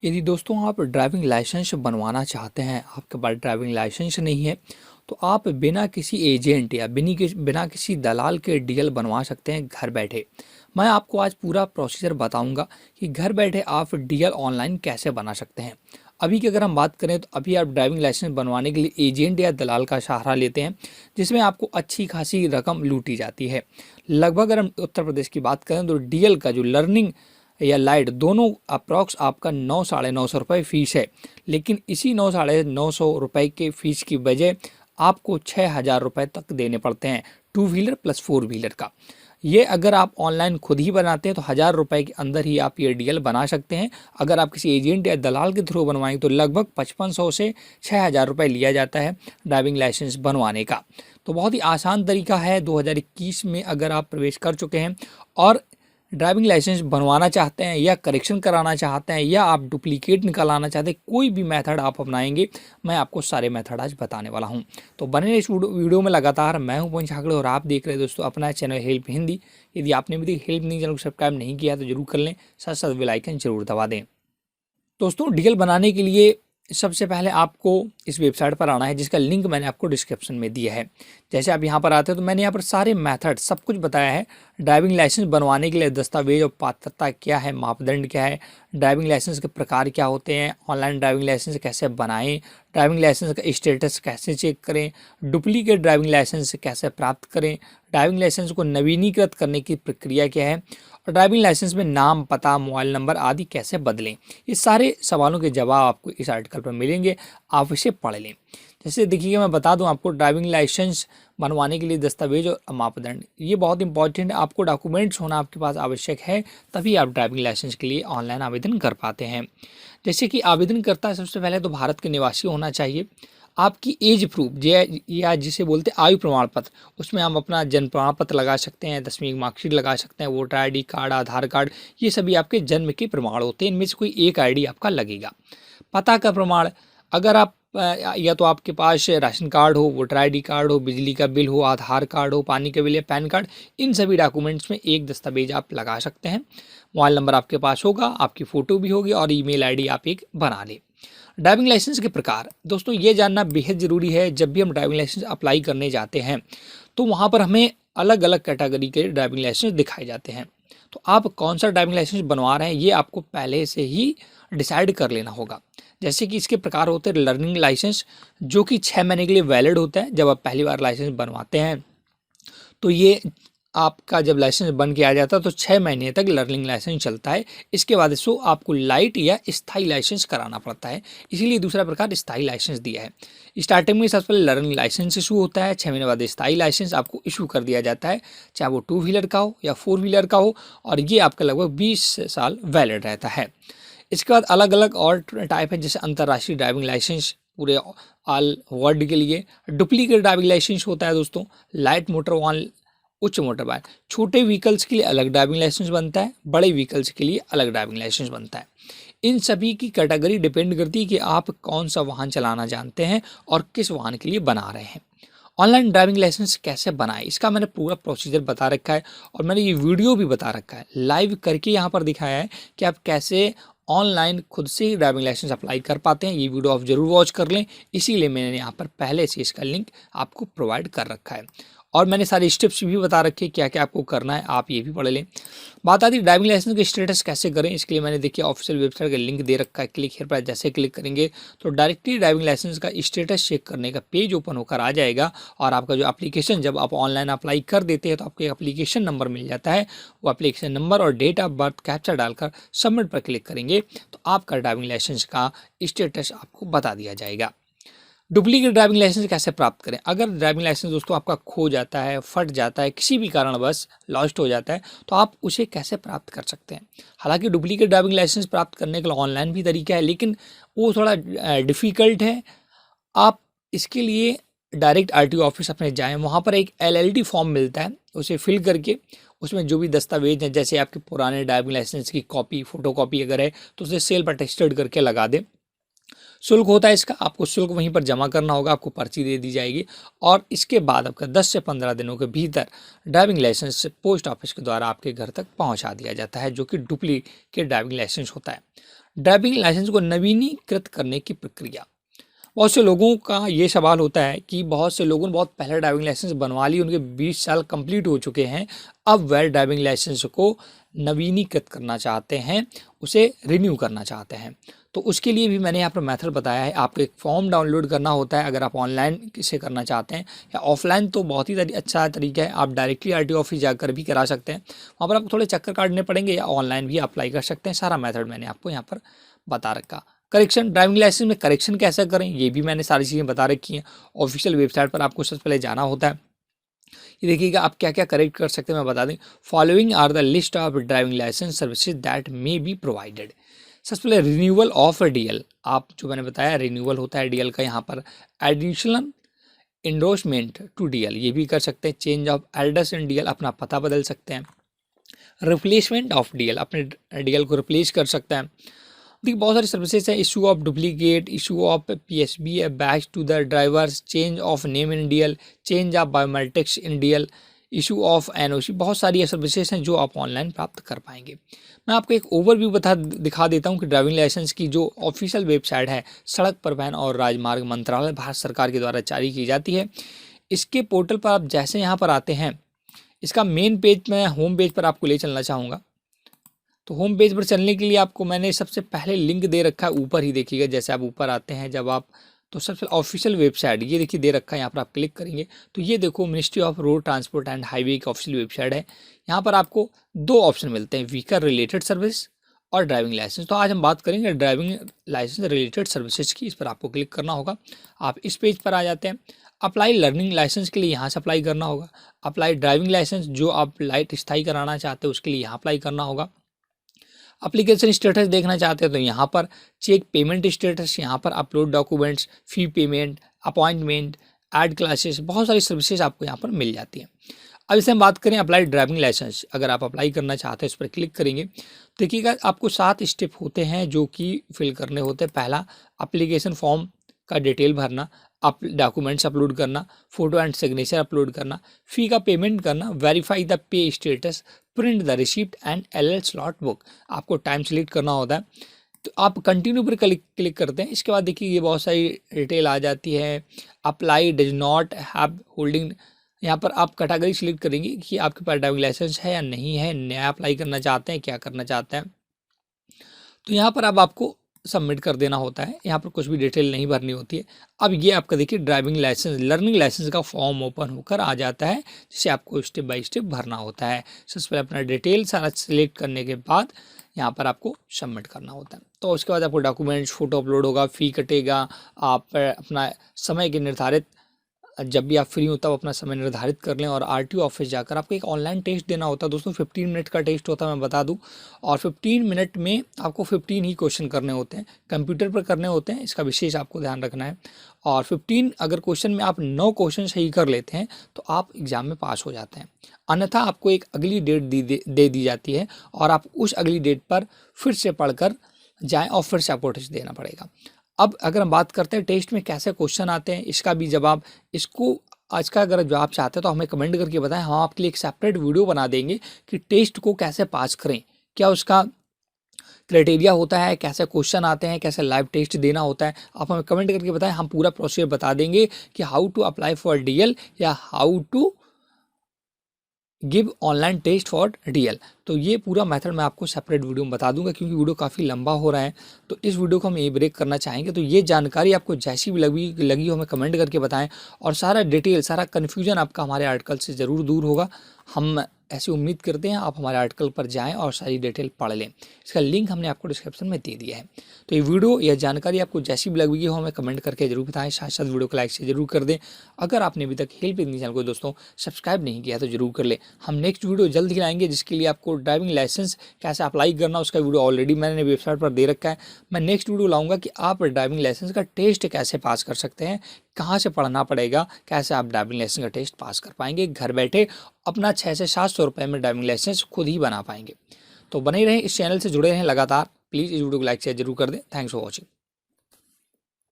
यदि दोस्तों आप ड्राइविंग लाइसेंस बनवाना चाहते हैं, आपके पास ड्राइविंग लाइसेंस नहीं है, तो आप बिना किसी एजेंट या बिना किसी दलाल के डीएल बनवा सकते हैं घर बैठे। मैं आपको आज पूरा प्रोसीजर बताऊंगा कि घर बैठे आप डीएल ऑनलाइन कैसे बना सकते हैं। अभी की अगर हम बात करें तो अभी आप ड्राइविंग लाइसेंस बनवाने के लिए एजेंट या दलाल का सहारा लेते हैं, जिसमें आपको अच्छी खासी रकम लूटी जाती है। लगभग अगर हम उत्तर प्रदेश की बात करें तो डीएल का जो लर्निंग या लाइट दोनों अप्रॉक्स आपका 9 साढ़े 9 सौ रुपये फ़ीस है। लेकिन इसी 9 साढ़े 9 सौ रुपये के फ़ीस की बजाय आपको 6,000 रुपये तक देने पड़ते हैं, two wheeler plus four wheeler का। ये अगर आप ऑनलाइन खुद ही बनाते हैं तो 1,000 रुपये के अंदर ही आप ये डीएल बना सकते हैं। अगर आप किसी एजेंट या दलाल के थ्रू बनवाएंगे तो लगभग 5500 से 6,000 रुपये लिया जाता है ड्राइविंग लाइसेंस बनवाने का। तो बहुत ही आसान तरीका है। 2021 में अगर आप प्रवेश कर चुके हैं और ड्राइविंग लाइसेंस बनवाना चाहते हैं या करेक्शन कराना चाहते हैं या आप डुप्लीकेट निकालना चाहते हैं, कोई भी मेथड आप अपनाएंगे, मैं आपको सारे मेथड आज बताने वाला हूं। तो बने रहिए इस वीडियो में लगातार। मैं हूं पंच ठाकरे और आप देख रहे हैं दोस्तों अपना चैनल हेल्प हिंदी। यदि आपने भी हेल्प हिंदी चैनल को सब्सक्राइब नहीं किया तो जरूर कर लें, साथ साथ बेल आइकन जरूर दबा दें। दोस्तों डीएल बनाने के लिए सबसे पहले आपको इस वेबसाइट पर आना है, जिसका लिंक मैंने आपको डिस्क्रिप्शन में दिया है। जैसे आप यहाँ पर आते हैं तो मैंने यहाँ पर सारे मेथड सब कुछ बताया है। ड्राइविंग लाइसेंस बनवाने के लिए दस्तावेज और पात्रता क्या है, मापदंड क्या है, ड्राइविंग लाइसेंस के प्रकार क्या होते हैं, ऑनलाइन ड्राइविंग लाइसेंस कैसे बनाएं, ड्राइविंग लाइसेंस का स्टेटस कैसे चेक करें, डुप्लीकेट ड्राइविंग लाइसेंस कैसे प्राप्त करें, ड्राइविंग लाइसेंस को नवीनीकृत करने की प्रक्रिया क्या है, और ड्राइविंग लाइसेंस में नाम, पता, मोबाइल नंबर आदि कैसे बदलें। ये सारे सवालों के जवाब आपको इस आर्टिकल पर मिलेंगे, आप इसे पढ़ लें। जैसे देखिएगा, मैं बता दूं आपको ड्राइविंग लाइसेंस बनवाने के लिए दस्तावेज और मापदंड, ये बहुत इंपॉर्टेंट है। आपको डॉक्यूमेंट्स होना आपके पास आवश्यक है, तभी आप ड्राइविंग लाइसेंस के लिए ऑनलाइन आवेदन कर पाते हैं। जैसे कि आवेदन करता है सबसे पहले तो भारत के निवासी होना चाहिए। आपकी एज प्रूफ या जिसे बोलते हैं आयु प्रमाण पत्र, उसमें हम अपना जन्म प्रमाण पत्र लगा सकते हैं, 10वीं की मार्कशीट लगा सकते हैं, वोटर आईडी कार्ड, आधार कार्ड, ये सभी आपके जन्म के प्रमाण होते हैं। इनमें से कोई एक आईडी आपका लगेगा। पता का प्रमाण, अगर आप या तो आपके पास राशन कार्ड हो, वोटर आईडी कार्ड हो, बिजली का बिल हो, आधार कार्ड हो, पानी का बिल या पैन कार्ड, इन सभी डॉक्यूमेंट्स में एक दस्तावेज आप लगा सकते हैं। मोबाइल नंबर आपके पास होगा, आपकी फ़ोटो भी होगी और ईमेल आईडी आप एक बना लें। ड्राइविंग लाइसेंस के प्रकार, दोस्तों ये जानना बेहद ज़रूरी है। जब भी हम ड्राइविंग लाइसेंस अप्लाई करने जाते हैं तो वहाँ पर हमें अलग अलग कैटेगरी के ड्राइविंग लाइसेंस दिखाए जाते हैं। तो आप कौन सा ड्राइविंग लाइसेंस बनवा रहे हैं ये आपको पहले से ही डिसाइड कर लेना होगा। जैसे कि इसके प्रकार होते हैं लर्निंग लाइसेंस, जो कि 6 महीने के लिए वैलिड होता है। जब आप पहली बार लाइसेंस बनवाते हैं तो ये आपका जब लाइसेंस बन के आ जाता है तो 6 महीने तक लर्निंग लाइसेंस चलता है। इसके बाद इसको आपको लाइट या स्थाई लाइसेंस कराना पड़ता है, इसीलिए दूसरा प्रकार स्थाई लाइसेंस दिया है। स्टार्टिंग में सबसे पहले लर्निंग लाइसेंस इशू होता है, 6 महीने बाद स्थाई लाइसेंस आपको इशू कर दिया जाता है, चाहे वो टू व्हीलर का हो या फोर व्हीलर का हो, और ये आपका लगभग 20 साल वैलिड रहता है। इसके बाद अलग अलग और टाइप है, जैसे अंतर्राष्ट्रीय ड्राइविंग लाइसेंस पूरे ऑल वर्ल्ड के लिए। डुप्लीकेट ड्राइविंग लाइसेंस होता है दोस्तों, लाइट मोटर वाहन, उच्च मोटर वाहन। छोटे व्हीकल्स के लिए अलग ड्राइविंग लाइसेंस बनता है, बड़े व्हीकल्स के लिए अलग ड्राइविंग लाइसेंस बनता है। इन सभी की कैटेगरी डिपेंड करती है कि आप कौन सा वाहन चलाना जानते हैं और किस वाहन के लिए बना रहे हैं। ऑनलाइन ड्राइविंग लाइसेंस कैसे बनाएं, इसका मैंने पूरा प्रोसीजर बता रखा है और मैंने ये वीडियो भी बता रखा है, लाइव करके यहाँ पर दिखाया है कि आप कैसे ऑनलाइन खुद से ही ड्राइविंग लाइसेंस अप्लाई कर पाते हैं। ये वीडियो आप जरूर वॉच कर लें, इसीलिए मैंने यहाँ पर पहले से इसका लिंक आपको प्रोवाइड कर रखा है और मैंने सारे स्टेप्स भी बता रखे क्या क्या आपको करना है, आप ये भी पढ़ लें। बात आती है ड्राइविंग लाइसेंस के स्टेटस कैसे करें, इसके लिए मैंने देखिए ऑफिशियल वेबसाइट का लिंक दे रखा है। क्लिक हियर पर जैसे क्लिक करेंगे तो डायरेक्टली ड्राइविंग लाइसेंस का स्टेटस चेक करने का पेज ओपन होकर आ जाएगा और आपका जो एप्लीकेशन, जब आप ऑनलाइन अप्लाई कर देते हैं तो आपको एक एप्लीकेशन नंबर मिल जाता है। वो एप्लीकेशन नंबर और डेट ऑफ बर्थ कैप्चा डालकर सबमिट पर क्लिक करेंगे तो आपका ड्राइविंग लाइसेंस का स्टेटस आपको बता दिया जाएगा। डुप्लीकेट ड्राइविंग लाइसेंस कैसे प्राप्त करें, अगर ड्राइविंग लाइसेंस दोस्तों आपका खो जाता है, फट जाता है, किसी भी कारणवश लॉस्ट हो जाता है, तो आप उसे कैसे प्राप्त कर सकते हैं। हालांकि डुप्लीकेट ड्राइविंग लाइसेंस प्राप्त करने के लिए ऑनलाइन भी तरीका है, लेकिन वो थोड़ा डिफ़िकल्ट है। आप इसके लिए डायरेक्ट आरटीओ ऑफिस अपने जाएँ, वहाँ पर एक एलएलडी फॉर्म मिलता है, उसे फिल करके उसमें जो भी दस्तावेज हैं, जैसे आपके पुराने ड्राइविंग लाइसेंस की कॉपी, फोटोकॉपी अगर है तो उसे सेल्फ अटेस्टेड करके लगा दें। शुल्क होता है इसका, आपको शुल्क वहीं पर जमा करना होगा, आपको पर्ची दे दी जाएगी और इसके बाद आपका 10 से 15 दिनों के भीतर ड्राइविंग लाइसेंस पोस्ट ऑफिस के द्वारा आपके घर तक पहुंचा दिया जाता है, जो कि डुप्लीकेट ड्राइविंग लाइसेंस होता है। ड्राइविंग लाइसेंस को नवीनीकृत करने की प्रक्रिया। बहुत से लोगों का ये सवाल होता है कि बहुत से लोगों ने बहुत पहले ड्राइविंग लाइसेंस बनवा ली, उनके 20 साल कंप्लीट हो चुके हैं, अब वह ड्राइविंग लाइसेंस को नवीनीकृत करना चाहते हैं, उसे रिन्यू करना चाहते हैं। तो उसके लिए भी मैंने यहाँ पर मेथड बताया है। आपको एक फॉर्म डाउनलोड करना होता है अगर आप ऑनलाइन से करना चाहते हैं, या ऑफलाइन तो बहुत ही अच्छा तरीका है, आप डायरेक्टली आरटीओ ऑफिस जाकर भी करा सकते हैं, वहाँ पर आपको थोड़े चक्कर काटने पड़ेंगे, या ऑनलाइन भी अप्लाई कर सकते हैं। सारा मेथड मैंने आपको यहाँ पर बता रखा। करेक्शन, ड्राइविंग लाइसेंस में करेक्शन कैसे करें ये भी मैंने सारी चीज़ें बता रखी हैं। ऑफिशियल वेबसाइट पर आपको सबसे पहले जाना होता है। ये देखिएगा आप क्या क्या करेक्ट कर सकते हैं, मैं बता दें। Following are the list of driving licence services that may be provided. सबसे पहले रिन्यूअल ऑफ डीएल, आप जो मैंने बताया रिन्यूअल होता है डीएल का, यहाँ पर एडिशनल इंडोर्समेंट टू डीएल ये भी कर सकते हैं। Change of address in DL, अपना पता बदल सकते हैं। रिप्लेसमेंट ऑफ डीएल, अपने डीएल को रिप्लेस कर सकते हैं। देखिए बहुत सारी सर्विसेज है। Issue of duplicate, issue of PSB badge to the drivers, change of name in DL, change of biometrics in DL, issue of NOC, बहुत सारी सर्विसेज हैं जो आप ऑनलाइन प्राप्त कर पाएंगे। मैं आपको एक ओवरव्यू दिखा देता हूं कि ड्राइविंग लाइसेंस की जो ऑफिशियल वेबसाइट है, सड़क परिवहन और राजमार्ग मंत्रालय भारत सरकार के द्वारा जारी की जाती है। इसके पोर्टल पर आप जैसे यहाँ पर आते हैं, इसका मेन पेज, मैं होम पेज पर आपको ले चलना चाहूँगा। तो होम पेज पर चलने के लिए आपको मैंने सबसे पहले लिंक दे रखा है, ऊपर ही देखिएगा। जैसे आप ऊपर आते हैं जब आप, तो सबसे ऑफिशियल वेबसाइट ये देखिए दे रखा है, यहाँ पर आप क्लिक करेंगे तो ये देखो ministry of road transport and highway की ऑफिशियल वेबसाइट है। यहाँ पर आपको दो ऑप्शन मिलते हैं, व्हीकल रिलेटेड सर्विस और ड्राइविंग लाइसेंस। तो आज हम बात करेंगे ड्राइविंग लाइसेंस रिलेटेड सर्विसेज की। इस पर आपको क्लिक करना होगा, आप इस पेज पर आ जाते हैं। अप्लाई लर्निंग लाइसेंस के लिए यहाँ से अप्लाई करना होगा। अप्लाई ड्राइविंग लाइसेंस जो आप लाइट स्थायी कराना चाहते हैं उसके लिए यहाँ अप्लाई करना होगा। एप्लीकेशन स्टेटस देखना चाहते हैं तो यहाँ पर चेक पेमेंट स्टेटस, यहाँ पर upload documents, fee payment, appointment, add classes, बहुत सारी सर्विसेज आपको यहाँ पर मिल जाती हैं। अब इसे हम बात करें अप्लाई ड्राइविंग लाइसेंस, अगर आप अप्लाई करना चाहते हैं इस पर क्लिक करेंगे, देखिएगा आपको 7 स्टेप होते हैं जो कि फिल करने होते हैं। पहला, एप्लीकेशन फॉर्म का डिटेल भरना, आप डॉक्यूमेंट्स अपलोड करना, फोटो एंड सिग्नेचर अपलोड करना, फ़ी का पेमेंट करना, verify the pay status, print the receipt and LL slot book. आपको टाइम सेलेक्ट करना होता है, तो आप कंटिन्यू पर क्लिक करते हैं। इसके बाद देखिए ये बहुत सारी डिटेल आ जाती है। Apply does not have holding, यहाँ पर आप कैटेगरी सिलेक्ट करेंगे कि आपके पास ड्राइविंग लाइसेंस है या नहीं है, नया अप्लाई करना चाहते हैं, क्या करना चाहते हैं। तो यहाँ पर अब आपको सबमिट कर देना होता है, यहाँ पर कुछ भी डिटेल नहीं भरनी होती है। अब ये आपका देखिए ड्राइविंग लाइसेंस लर्निंग लाइसेंस का फॉर्म ओपन होकर आ जाता है, जिसे आपको स्टेप बाय स्टेप भरना होता है। सबसे पहले अपना डिटेल सारा सिलेक्ट करने के बाद यहाँ पर आपको सबमिट करना होता है। तो उसके बाद आपको डॉक्यूमेंट्स, फोटो अपलोड होगा, फ़ी कटेगा, आप अपना समय के निर्धारित, जब भी आप फ्री हो तब अपना समय निर्धारित कर लें और आरटीओ ऑफिस जाकर आपको एक ऑनलाइन टेस्ट देना होता है। दोस्तों 15 मिनट का टेस्ट होता है, मैं बता दूं, और 15 मिनट में आपको 15 ही क्वेश्चन करने होते हैं, कंप्यूटर पर करने होते हैं, इसका विशेष आपको ध्यान रखना है। और 15 अगर क्वेश्चन में आप 9 क्वेश्चन सही कर लेते हैं तो आप एग्जाम में पास हो जाते हैं। अन्यथा आपको एक अगली डेट दे दी जाती है और आप उस अगली डेट पर फिर से पढ़कर जाएँ और फिर से आपको टेस्ट देना पड़ेगा। अब अगर हम बात करते हैं टेस्ट में कैसे क्वेश्चन आते हैं, इसका भी जवाब, इसको आज का अगर जवाब चाहते हैं तो हमें कमेंट करके बताएं, हम आपके लिए एक सेपरेट वीडियो बना देंगे कि टेस्ट को कैसे पास करें, क्या उसका क्राइटेरिया होता है, कैसे क्वेश्चन आते हैं, कैसे लाइव टेस्ट देना होता है। आप हमें कमेंट करके बताएं, हम पूरा प्रोसीजर बता देंगे कि how to apply for DL या how to give online test for DL. तो ये पूरा मेथड मैं आपको सेपरेट वीडियो में बता दूंगा, क्योंकि वीडियो काफ़ी लंबा हो रहा है, तो इस वीडियो को हम ये ब्रेक करना चाहेंगे। तो ये जानकारी आपको जैसी भी लगी हो हमें कमेंट करके बताएं, और सारा डिटेल, सारा कन्फ्यूजन आपका हमारे आर्टिकल से ज़रूर दूर होगा। हम ऐसी उम्मीद करते हैं आप हमारे आर्टिकल पर जाएं और सारी डिटेल पढ़ लें। इसका लिंक हमने आपको डिस्क्रिप्शन में दे दिया है। तो ये वीडियो या जानकारी आपको जैसी भी लगी हो हमें कमेंट करके जरूर बताएं, साथ साथ वीडियो को लाइक से जरूर कर दें। अगर आपने अभी तक हेल्प इंडिया चैनल को दोस्तों सब्सक्राइब नहीं किया तो जरूर कर लें। हम नेक्स्ट वीडियो जल्द ही लाएंगे, जिसके लिए आपको ड्राइविंग लाइसेंस कैसे अप्लाई करना उसका वीडियो ऑलरेडी मैंने वेबसाइट पर दे रखा है। मैं नेक्स्ट वीडियो लाऊंगा कि आप ड्राइविंग लाइसेंस का टेस्ट कैसे पास कर सकते हैं, कहाँ से पढ़ना पड़ेगा, कैसे आप ड्राइविंग लाइसेंस का टेस्ट पास कर पाएंगे घर बैठे, अपना 600 से 700 रुपये में ड्राइविंग लाइसेंस खुद ही बना पाएंगे। तो बने रहें, इस चैनल से जुड़े रहें लगातार। प्लीज़ इस वीडियो को लाइक शेयर जरूर कर दें। Thanks for watching.